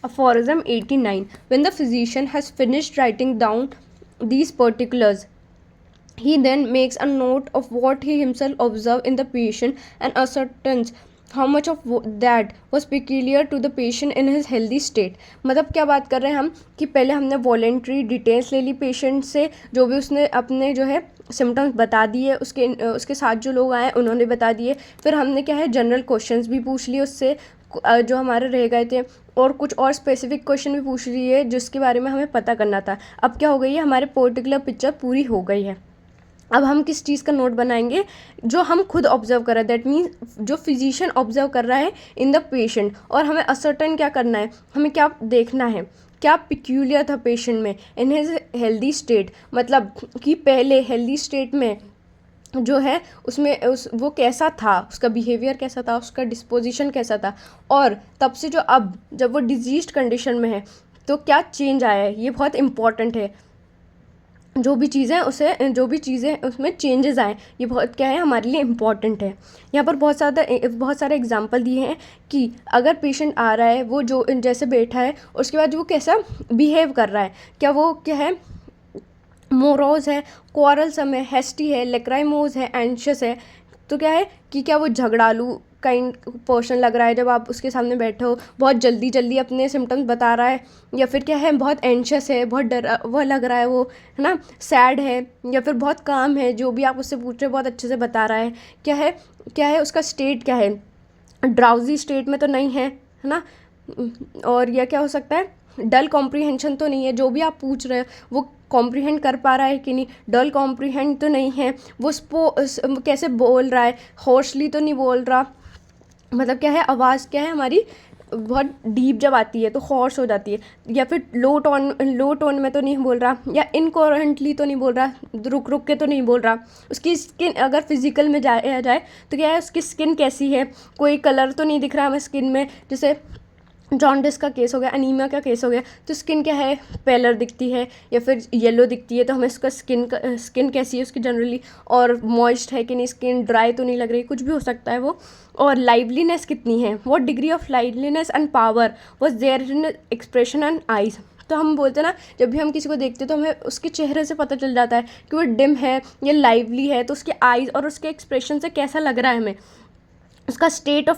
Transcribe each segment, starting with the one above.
Aphorism 89. When the physician has finished writing down these particulars, he then makes a note of what he himself observed in the patient and ascertains how much of that was peculiar to the patient in his healthy state. मतलब क्या बात कर रहे हैं हम कि पहले हमने वॉलेंट्री डिटेल्स ले ली पेशेंट से, जो भी उसने अपने जो है सिम्टम्स बता दिए, उसके साथ जो लोग आए उन्होंने बता दिए, फिर हमने क्या है जनरल क्वेश्चंस भी पूछ लिए उससे जो हमारे रह गए थे, और कुछ और स्पेसिफिक क्वेश्चन भी पूछ लिए जिसके बारे में हमें पता करना था. अब क्या हो गई है, हमारे पर्टिकुलर पिक्चर पूरी हो गई है. अब हम किस चीज़ का नोट बनाएंगे, जो हम खुद ऑब्जर्व कर रहे हैं, दैट मीन्स जो फिजिशियन ऑब्जर्व कर रहा है इन द पेशेंट, और हमें असर्टन क्या करना है, हमें क्या देखना है, क्या पिक्यूलियर था पेशेंट में इन हिज हेल्दी स्टेट, मतलब कि पहले हेल्दी स्टेट में जो है उसमें वो कैसा था, उसका बिहेवियर कैसा था, उसका डिस्पोजिशन कैसा था, और तब से जो अब जब वो डिजीज्ड कंडीशन में है तो क्या चेंज आया है. ये बहुत इंपॉर्टेंट है. जो भी चीज़ें उसमें चेंजेस आए, ये बहुत क्या है हमारे लिए इम्पॉर्टेंट है. यहाँ पर बहुत सारे एग्जांपल दिए हैं कि अगर पेशेंट आ रहा है, वो जो जैसे बैठा है, उसके बाद वो कैसा बिहेव कर रहा है, क्या वो क्या है मोरोज है, क्वारलसम है, हेस्टी है, लेक्राइमोज है, एंशियस है. तो क्या है कि क्या वो झगड़ालू काइंड पर्सन लग रहा है जब आप उसके सामने बैठे हो, बहुत जल्दी जल्दी अपने सिम्टम्स बता रहा है, या फिर क्या है बहुत एंशियस है, बहुत डरा हुआ लग रहा है वो, है ना, सैड है, या फिर बहुत काम है, जो भी आप उससे पूछ रहे हो बहुत अच्छे से बता रहा है. क्या है उसका स्टेट क्या है, ड्राउजी स्टेट में तो नहीं है ना. और यह क्या हो सकता है, डल कॉम्प्रीहेंशन तो नहीं है, जो भी आप पूछ रहे हो वो कॉम्प्रीहेंड कर पा रहा है कि नहीं, डल कॉम्प्रीहेंड तो नहीं है, वो कैसे बोल रहा है, हॉर्सली तो नहीं बोल रहा, मतलब क्या है आवाज़ क्या है हमारी बहुत डीप जब आती है तो हॉर्स हो जाती है, या फिर लो टोन में तो नहीं बोल रहा, या इनकोहेरेंटली तो नहीं बोल रहा, रुक रुक के तो नहीं बोल रहा. उसकी स्किन अगर फिजिकल में जाया जाए तो क्या है, उसकी स्किन कैसी है, कोई कलर तो नहीं दिख रहा हमें स्किन में, जैसे जॉन्डिस का केस हो गया, अनीमिया का केस हो गया, तो स्किन क्या है पेलर दिखती है या फिर येलो दिखती है, तो हमें उसका स्किन कैसी है उसकी जनरली, और मॉइस्ट है कि नहीं, स्किन ड्राई तो नहीं लग रही, कुछ भी हो सकता है वो. और लाइवलीनेस कितनी है, what degree of liveliness and power was there in expression and eyes. तो हम बोलते हैं ना, जब भी हम किसी को देखते हैं तो हमें उसके चेहरे से पता चल जाता है कि वो डिम है या लाइवली है, तो उसके आइज़ और उसके एक्सप्रेशन से कैसा लग रहा है हमें, उसका स्टेट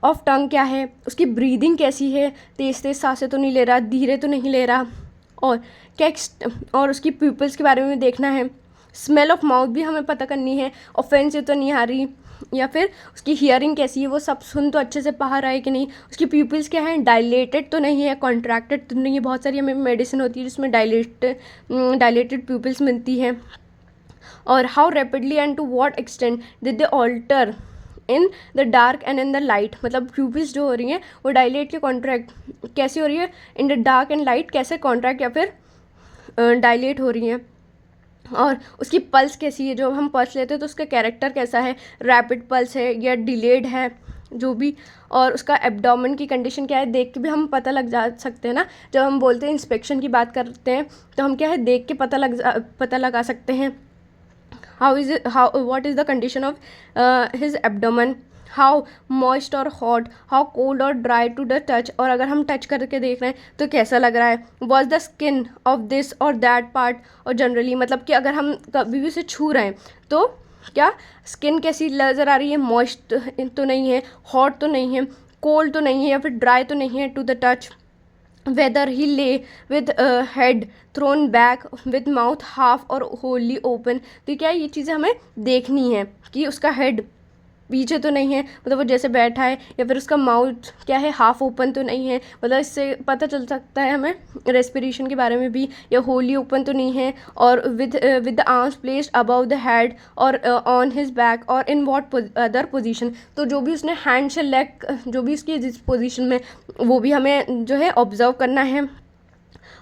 ऑफ टंग क्या है, उसकी ब्रीदिंग कैसी है, तेज़ तेज़ सांसें तो नहीं ले रहा, धीरे तो नहीं ले रहा, और और उसकी प्यूपल्स के बारे में देखना है. स्मेल ऑफ माउथ भी हमें पता करनी है, ऑफेंसिव तो नहीं आ रही, या फिर उसकी हियरिंग कैसी है, वो सब सुन तो अच्छे से पा रहा है कि नहीं, उसकी प्यूपल्स क्या है, डायलेटेड तो नहीं है, कॉन्ट्रैक्टेड तो नहीं है. बहुत सारी हमें मेडिसिन होती है जिसमें डायलेटेड प्यूपल्स मिलती हैं. और how rapidly and to what extent did they alter in the dark and in the light, मतलब प्यूपिल्स जो हो रही हैं वो डायलेट के कॉन्ट्रैक्ट कैसी हो रही है, इन द डार्क एंड लाइट कैसे कॉन्ट्रैक्ट या फिर डायलेट हो रही हैं. और उसकी पल्स कैसी है, जो हम पल्स लेते हैं तो उसका कैरेक्टर कैसा है, रैपिड पल्स है या डिलेड है, जो भी. और उसका एब्डोमेन की कंडीशन क्या है, देख के भी हम पता लग जा सकते हैं ना. जब हम बोलते हैं इंस्पेक्शन की बात करते हैं तो हम क्या है देख के पता लगा सकते हैं. what is the condition of his abdomen, how moist or hot, how cold or dry to the touch, और अगर हम टच करके देख रहे हैं तो कैसा लग रहा है, was the skin of this or that part, और जनरली मतलब कि अगर हम कभी भी उसे छू रहे हैं तो क्या स्किन कैसी नज़र आ रही है, मॉइस्ट तो नहीं है, हॉट तो नहीं है, कोल्ड तो नहीं है, या फिर ड्राई तो नहीं है to the touch. whether he lay with head thrown back with mouth half or wholly open. तो क्या ये चीज़ें हमें देखनी है कि उसका हेड पीछे तो नहीं है, मतलब वो जैसे बैठा है, या फिर उसका माउथ क्या है हाफ ओपन तो नहीं है, मतलब इससे पता चल सकता है हमें रेस्पिरेशन के बारे में भी, या होली ओपन तो नहीं है, और with the arms placed above the head और ऑन हिज बैक और इन व्हाट अदर पोजीशन. तो जो भी उसने हैंड से लेग जो भी उसकी जिस पोजीशन में, वो भी हमें जो है ऑब्जर्व करना है.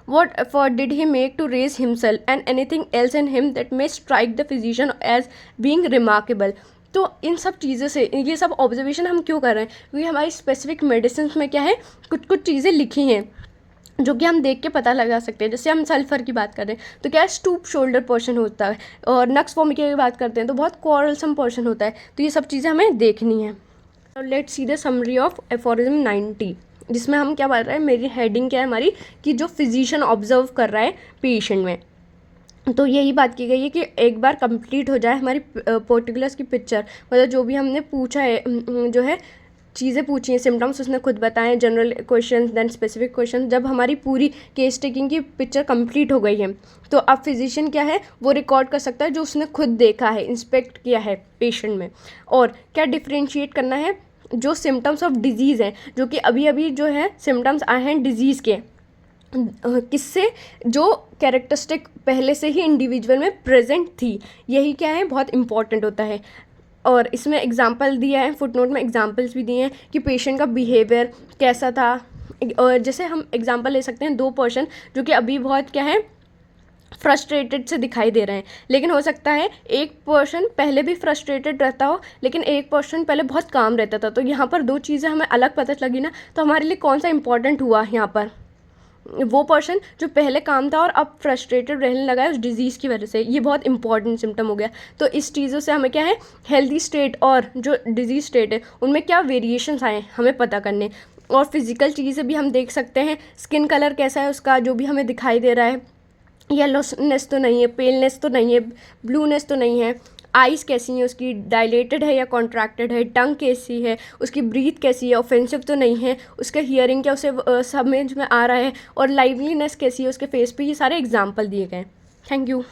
What effort did he make to raise himself and anything else in him that may strike the physician as being remarkable. तो इन सब चीज़ों से ये सब ऑब्जर्वेशन हम क्यों कर रहे हैं, क्योंकि हमारी स्पेसिफिक मेडिसिन में क्या है कुछ चीज़ें लिखी हैं जो कि हम देख के पता लगा सकते हैं. जैसे हम सल्फर की बात कर रहे हैं तो क्या है स्टूप शोल्डर पोर्शन होता है, और नक्स फॉर्मिका की बात करते हैं तो बहुत क्वारलसम पोर्शन होता है. तो ये सब चीज़ें हमें देखनी है. Let's see the summary of aphorism 90. जिसमें हम क्या पढ़ रहे हैं, मेरी हेडिंग क्या है हमारी, कि जो फिजिशियन ऑब्जर्व कर रहा है पेशेंट में। तो यही बात की गई है कि एक बार कंप्लीट हो जाए हमारी पर्टिकुलर्स की पिक्चर, मतलब जो भी हमने पूछा है, जो है चीज़ें पूछी हैं, सिम्टम्स उसने खुद बताएं, general question then specific question, जब हमारी पूरी केस टेकिंग की पिक्चर कंप्लीट हो गई है तो अब फिजिशियन क्या है वो रिकॉर्ड कर सकता है जो उसने खुद देखा है, इंस्पेक्ट किया है पेशेंट में। और क्या डिफ्रेंशिएट करना है, जो सिम्टम्स ऑफ डिजीज़ हैं, जो कि अभी अभी जो है सिम्टम्स आए हैं डिजीज़ के, किससे, जो कैरेक्टरिस्टिक पहले से ही इंडिविजुअल में प्रेजेंट थी, यही क्या है बहुत इंपॉर्टेंट होता है। और इसमें एग्जांपल दिया है, फुटनोट में एग्जांपल्स भी दिए हैं कि पेशेंट का बिहेवियर कैसा था। और जैसे हम एग्जांपल ले सकते हैं, 2 पर्सन जो कि अभी बहुत क्या है फ्रस्ट्रेटेड से दिखाई दे रहे हैं, लेकिन हो सकता है एक पर्सन पहले भी फ्रस्ट्रेटेड रहता हो लेकिन एक पर्सन पहले बहुत काम रहता था। तो यहाँ पर 2 चीज़ें हमें अलग पता लगी ना, तो हमारे लिए कौन सा इंपॉर्टेंट हुआ यहाँ पर, वो पर्सन जो पहले काम था और अब फ्रस्ट्रेटेड रहने लगा है उस डिज़ीज़ की वजह से, ये बहुत इंपॉर्टेंट सिम्टम हो गया। तो इस चीज़ों से हमें क्या है, हेल्दी स्टेट और जो डिजीज़ स्टेट है उनमें क्या वेरिएशंस आए हमें पता करने। और फिजिकल चीज़ें भी हम देख सकते हैं, स्किन कलर कैसा है उसका, जो भी हमें दिखाई दे रहा है, येलोनेस तो नहीं है, पेलनेस तो नहीं है, ब्लूनेस तो नहीं है, आइज़ कैसी हैं उसकी, डायलेटेड है या कॉन्ट्रैक्टेड है, टंग कैसी है, उसकी ब्रीथ कैसी है, ऑफेंसिव तो नहीं है, उसका हियरिंग क्या उसे समझ में आ रहा है, और लाइवलीनेस कैसी है उसके फेस पे, ये सारे एग्जाम्पल दिए गए हैं। Thank you.